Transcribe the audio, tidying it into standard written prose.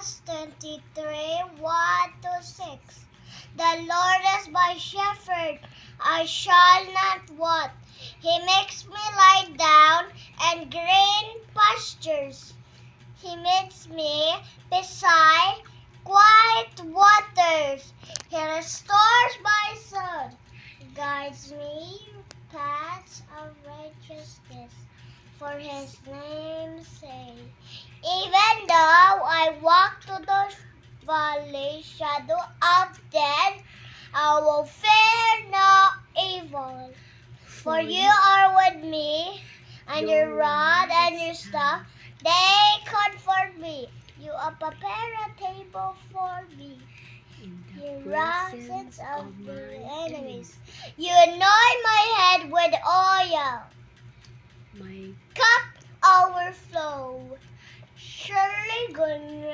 Psalms 23, 1-6. The Lord is my shepherd, I shall not want. He makes me lie down in green pastures. He meets me beside quiet waters. He restores my soul, guides me paths of righteousness for his name's sake. Even though I walk through the valley shadow of death, I will fear no evil. For you are with me, and your rod and your staff, they comfort me. You have prepared a table for me in the in the presence presence of of my my enemies. You anoint my head with oil. my Cup overflow. Surely goodness